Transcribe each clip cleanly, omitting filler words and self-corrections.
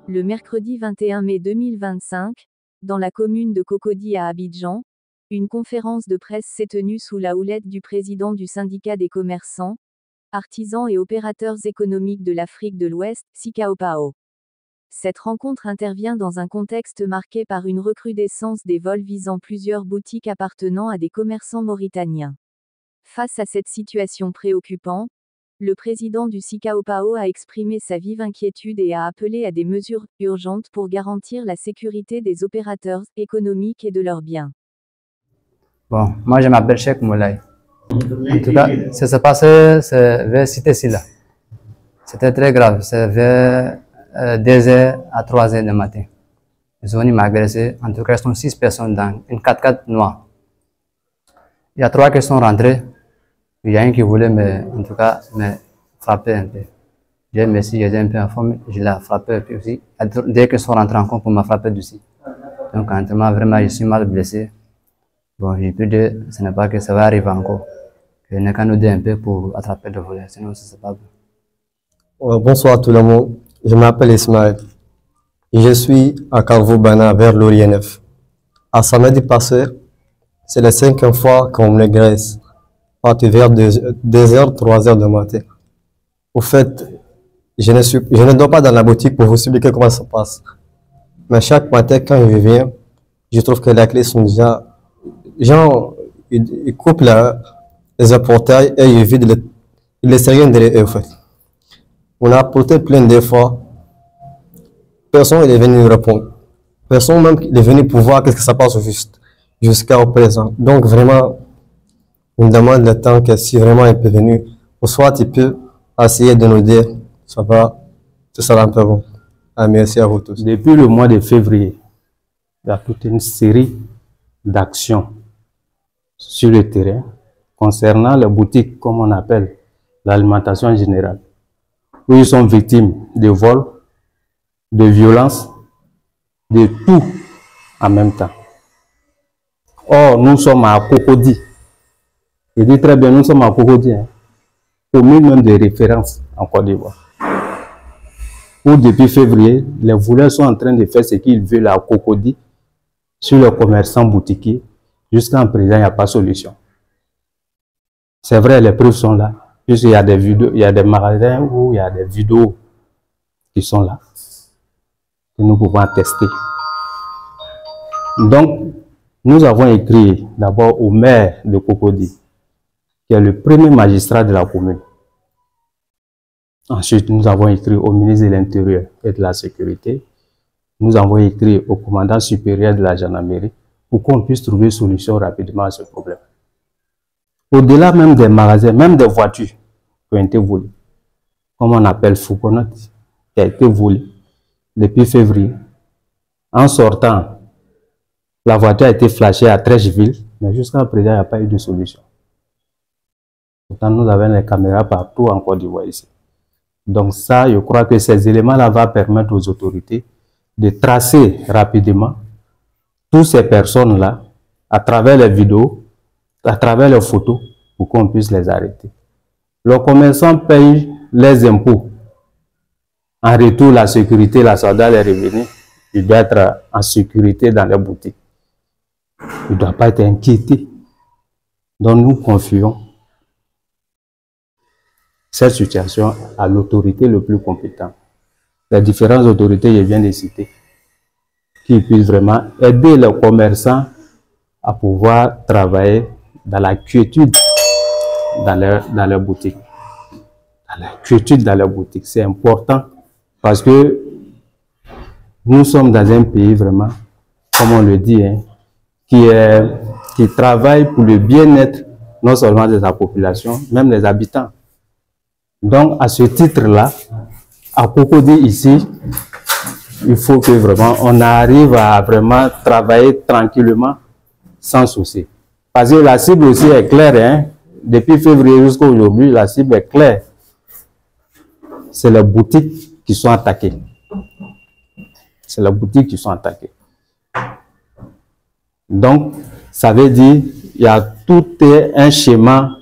Le mercredi 21 mai 2025, dans la commune de Cocody à Abidjan, une conférence de presse s'est tenue sous la houlette du président du syndicat des commerçants, artisans et opérateurs économiques de l'Afrique de l'Ouest, SICAOPAO. Cette rencontre intervient dans un contexte marqué par une recrudescence des vols visant plusieurs boutiques appartenant à des commerçants mauritaniens. Face à cette situation préoccupante, le président du SICAOPAO a exprimé sa vive inquiétude et a appelé à des mesures urgentes pour garantir la sécurité des opérateurs économiques et de leurs biens. Bon, moi je m'appelle Cheikh Moulay. En tout cas, ça s'est passé vers Cité Silla. C'était très grave, c'est vers 2h à 3h du matin. Ils sont venus m'agresser. En tout cas, ils sont 6 personnes dans une 4x4 noire. Il y a 3 qui sont rentrés. Il y a un qui voulait en tout cas, me frapper un peu. J'ai merci, j'ai un peu informé, je l'ai frappé puis aussi. Dès qu'ils sont rentrés en compte pour me frapper dessus. Donc, vraiment, je suis mal blessé. Bon, j'ai pu dire, ce n'est pas que ça va arriver encore. Je n'ai qu'à nous dire un peu pour attraper le volet, sinon ce n'est pas bon. Bonsoir tout le monde, je m'appelle Ismaël. Et je suis à Carvaux-Bana vers l'Orient-9. À samedi passé, c'est la 5e fois qu'on me graisse. Vers 2h, 3h du matin. Au fait, je ne dors pas dans la boutique pour vous expliquer comment ça passe. Mais chaque matin, quand je viens, je trouve que les clés sont déjà... Genre, ils coupent les apportails et ils vident ils laissent rien derrière eux, en fait. On a apporté plein de fois. Personne n'est venu répondre. Personne même n'est venu pour voir qu'est-ce que ça passe jusqu'à présent. Donc, vraiment... On demande le temps que si vraiment il peut venir, ou soit il peut essayer de nous dire, ça va, ce sera un peu bon. Ah, merci à vous tous. Depuis le mois de février, il y a toute une série d'actions sur le terrain concernant les boutiques, comme on appelle l'alimentation générale, où ils sont victimes de vols, de violences, de tout en même temps. Or, nous sommes à Cocody. Je dis très bien, nous sommes à Cocody, commune même de référence en Côte d'Ivoire. Où depuis février, les voleurs sont en train de faire ce qu'ils veulent à Cocody sur les commerçants boutiquiers. Jusqu'à présent, il n'y a pas de solution. C'est vrai, les preuves sont là. Puisqu'il y a des vidéos, il y a des magasins où il y a des vidéos qui sont là, que nous pouvons tester. Donc, nous avons écrit d'abord au maire de Cocody, qui est le premier magistrat de la commune. Ensuite, nous avons écrit au ministre de l'Intérieur et de la Sécurité. Nous avons écrit au commandant supérieur de la gendarmerie pour qu'on puisse trouver une solution rapidement à ce problème. Au-delà même des magasins, même des voitures qui ont été volées, comme on appelle Fouconot, qui a été volée depuis février. En sortant, la voiture a été flashée à Trècheville, mais jusqu'à présent, il n'y a pas eu de solution. Pourtant, nous avons les caméras partout en Côte d'Ivoire ici. Donc ça, je crois que ces éléments-là vont permettre aux autorités de tracer rapidement toutes ces personnes-là à travers les vidéos, à travers les photos, pour qu'on puisse les arrêter. Le commerçant paye les impôts. En retour, la sécurité, la soldat, les revenus, il doit être en sécurité dans les boutiques. Il ne doit pas être inquiété. Donc nous confions cette situation à l'autorité le plus compétente. Les différentes autorités, je viens de citer, qui puissent vraiment aider les commerçants à pouvoir travailler dans la quiétude dans leur boutique. Dans la quiétude dans leur boutique, c'est important parce que nous sommes dans un pays vraiment, comme on le dit, qui travaille pour le bien-être non seulement de sa population, même des habitants. Donc, à ce titre-là, à Cocody ici, il faut que vraiment on arrive à vraiment travailler tranquillement, sans souci. Parce que la cible aussi est claire, depuis février jusqu'à aujourd'hui, la cible est claire. C'est les boutiques qui sont attaquées. C'est les boutiques qui sont attaquées. Donc, ça veut dire qu'il y a tout un schéma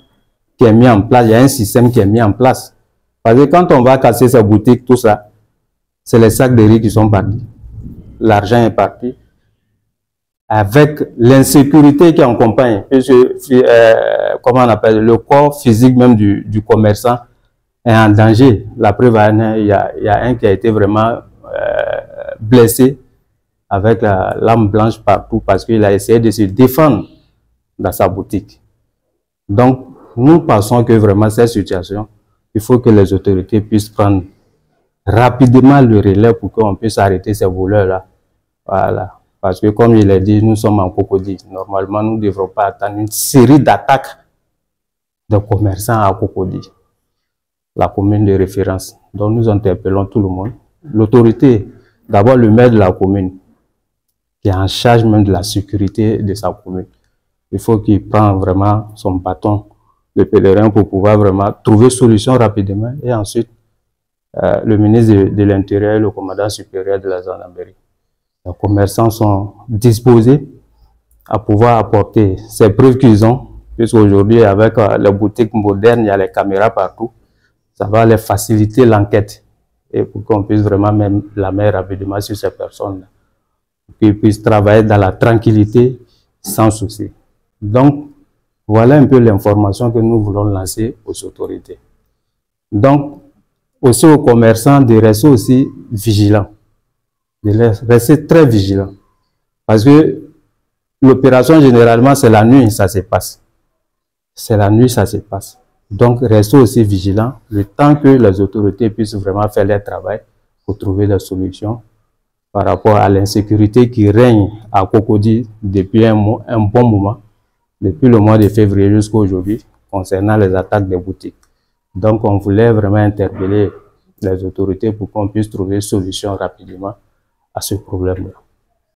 qui est mis en place, il y a un système qui est mis en place. Parce que quand on va casser ces boutiques, tout ça, c'est les sacs de riz qui sont partis. L'argent est parti. Avec l'insécurité qui accompagne, comment on appelle, le corps physique même du commerçant est en danger. La preuve, il y a un qui a été vraiment blessé avec la lame blanche partout parce qu'il a essayé de se défendre dans sa boutique. Donc, nous pensons que vraiment cette situation, il faut que les autorités puissent prendre rapidement le relais pour qu'on puisse arrêter ces voleurs-là. Voilà. Parce que comme il a dit, nous sommes en Cocody. Normalement, nous ne devrons pas attendre une série d'attaques de commerçants à Cocody, la commune de référence. Donc nous interpellons tout le monde. L'autorité, d'abord le maire de la commune, qui est en charge même de la sécurité de sa commune. Il faut qu'il prenne vraiment son bâton de pèlerin pour pouvoir vraiment trouver solution rapidement. Et ensuite, le ministre de l'Intérieur et le commandant supérieur de la gendarmerie. Les commerçants sont disposés à pouvoir apporter ces preuves qu'ils ont, puisqu'aujourd'hui, avec les boutiques modernes, il y a les caméras partout, ça va les faciliter l'enquête et pour qu'on puisse vraiment même la mettre rapidement sur ces personnes-là, pour qu'ils puissent travailler dans la tranquillité sans souci. Donc, voilà un peu l'information que nous voulons lancer aux autorités. Donc, aussi aux commerçants de rester aussi vigilants. De rester très vigilant. Parce que l'opération, généralement, c'est la nuit, ça se passe. C'est la nuit, ça se passe. Donc, restez aussi vigilant le temps que les autorités puissent vraiment faire leur travail pour trouver des solutions par rapport à l'insécurité qui règne à Cocody depuis un bon moment, depuis le mois de février jusqu'à aujourd'hui, concernant les attaques des boutiques. Donc, on voulait vraiment interpeller les autorités pour qu'on puisse trouver une solution rapidement à ce problème-là.